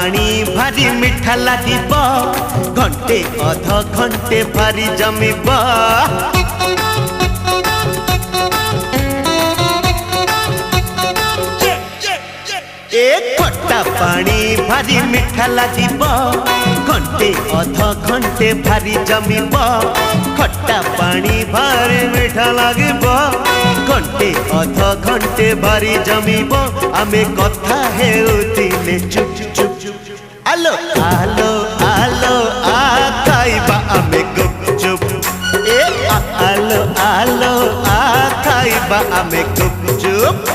पानी भारी मिठा लागिब घंटे अध घंटे भारी जमिब ए खट्टा पानी भारी मिठा लागिब घंटे अध घंटे भारी जमिब खट्टा पानी भारी मिठा लागिब घंटे अध घंटे भारी जमिब आमे कथा हेउथिले चुप चुप चुप आलो आलो आलो आ खाइबा आमे गुपचुप ए आलो आलो आ खाइबा आमे गुपचुप।